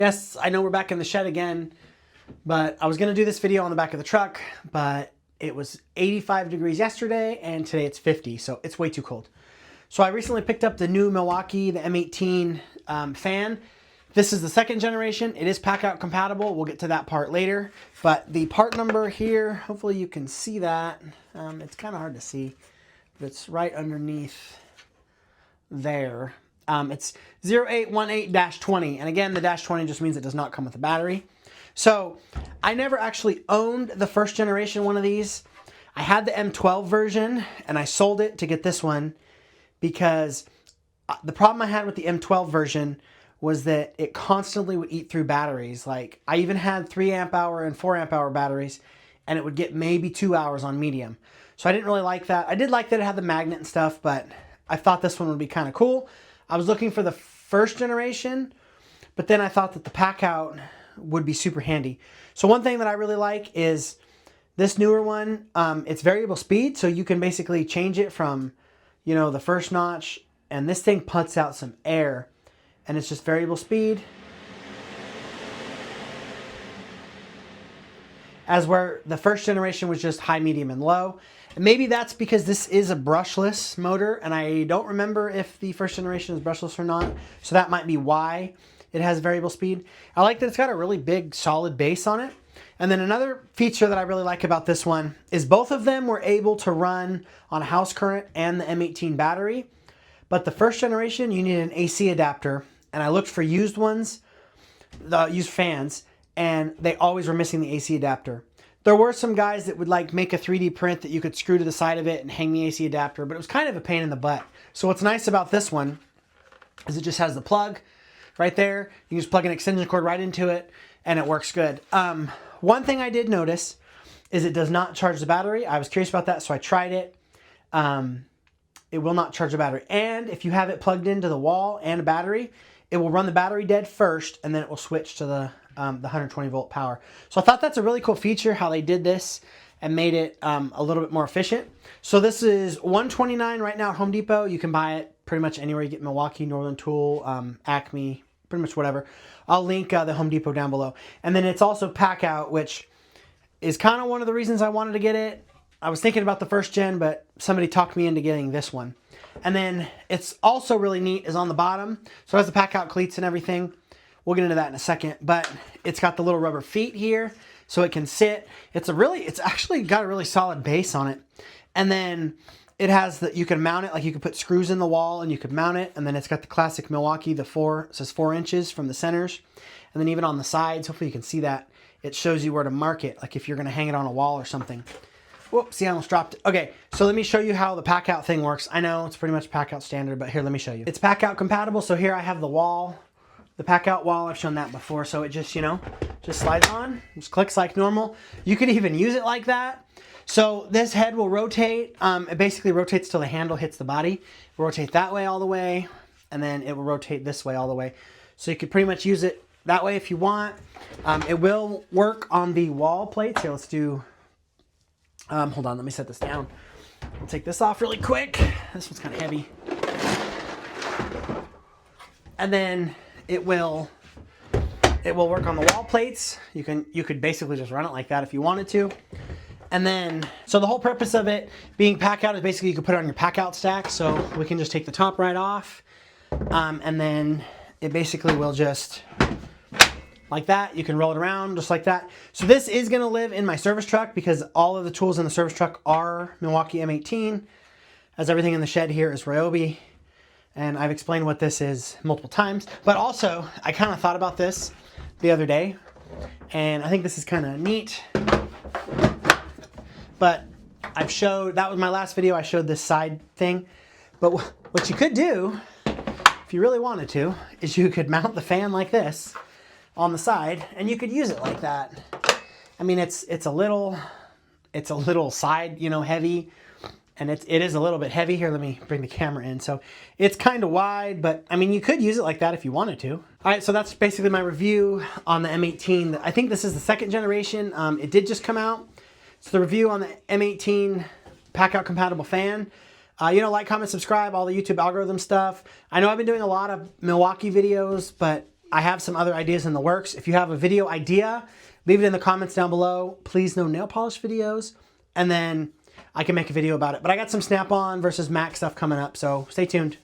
Yes, I know we're back in the shed again, but I was going to do this video on the back of the truck, but it was 85 degrees yesterday and today it's 50, so it's way too cold. So I recently picked up the new Milwaukee, the M18 fan. This is the second generation. It is Packout compatible. We'll get to that part later, but the part number here, hopefully you can see that. It's kind of hard to see, but it's right underneath there. It's 0818-20, and again, the -20 just means it does not come with a battery. So I never actually owned the first generation one of these. I had the M12 version, and I sold it to get this one because the problem I had with the M12 version was that it constantly would eat through batteries. Like, I even had 3 amp hour and 4 amp hour batteries, and it would get maybe 2 hours on medium. So I didn't really like that. I did like that it had the magnet and stuff, but I thought this one would be kind of cool. I was looking for the first generation, but then I thought that the Packout would be super handy. So one thing that I really like is this newer one. It's variable speed, so you can basically change it from, you know, the first notch, and this thing puts out some air, and it's just variable speed. As where the first generation was just high, medium, and low. And maybe that's because this is a brushless motor, and I don't remember if the first generation is brushless or not, so that might be why it has variable speed. I like that it's got a really big, solid base on it. And then another feature that I really like about this one is both of them were able to run on a house current and the M18 battery, but the first generation, you needed an AC adapter, and I looked for used ones, the used fans, and they always were missing the AC adapter. There were some guys that would like make a 3D print that you could screw to the side of it and hang the AC adapter, but it was kind of a pain in the butt. So what's nice about this one is it just has the plug right there. You can just plug an extension cord right into it and it works good. One thing I did notice is it does not charge the battery. I was curious about that, so I tried it. It will not charge the battery. And if you have it plugged into the wall and a battery, it will run the battery dead first, and then it will switch to the 120 volt power. So I thought that's a really cool feature, how they did this and made it a little bit more efficient. So this is $129 right now at Home Depot. You can buy it pretty much anywhere you get Milwaukee, Northern Tool, Acme, pretty much whatever. I'll link the Home Depot down below. And then it's also Packout, which is kind of one of the reasons I wanted to get it. I was thinking about the first gen, but somebody talked me into getting this one. And then it's also really neat is on the bottom. So it has the Packout cleats and everything. We'll get into that in a second, but it's got the little rubber feet here so it can sit. It's actually got a really solid base on it. And then it has that you can mount it, like you could put screws in the wall and you could mount it. And then it's got the classic Milwaukee, it says 4 inches from the centers. And then even on the sides, hopefully you can see that, it shows you where to mark it, like if you're gonna hang it on a wall or something. Whoops, see, I almost dropped it. Okay, so let me show you how the Packout thing works. I know it's pretty much Packout standard, but here, let me show you. It's Packout compatible, so here I have the wall. The Packout wall, I've shown that before, so it just, you know, just slides on, just clicks like normal. You could even use it like that. So this head will rotate. It basically rotates till the handle hits the body. Rotate that way all the way, and then it will rotate this way all the way. So you could pretty much use it that way if you want. It will work on the wall plates. Here, let's do, hold on, let me set this down. I'll take this off really quick. This one's kind of heavy. And then it will work on the wall plates. You could basically just run it like that if you wanted to. And then, so the whole purpose of it being Packout is basically you can put it on your Packout stack. So we can just take the top right off. And then it basically will just, like that. You can roll it around just like that. So this is gonna live in my service truck because all of the tools in the service truck are Milwaukee M18, as everything in the shed here is Ryobi. And I've explained what this is multiple times. But also, I kind of thought about this the other day, and I think this is kind of neat. But that was my last video, I showed this side thing. But what you could do, if you really wanted to, is you could mount the fan like this on the side, and you could use it like that. I mean, it's a little side, you know, heavy. And it is a little bit heavy. Here, let me bring the camera in. So it's kind of wide, but I mean, you could use it like that if you wanted to. All right, so that's basically my review on the M18. I think this is the second generation. It did just come out. It's the review on the M18 Packout compatible fan. You know, like, comment, subscribe, all the YouTube algorithm stuff. I know I've been doing a lot of Milwaukee videos, but I have some other ideas in the works. If you have a video idea, leave it in the comments down below. Please, no nail polish videos. And then I can make a video about it. But I got some Snap-on versus Mac stuff coming up, so stay tuned.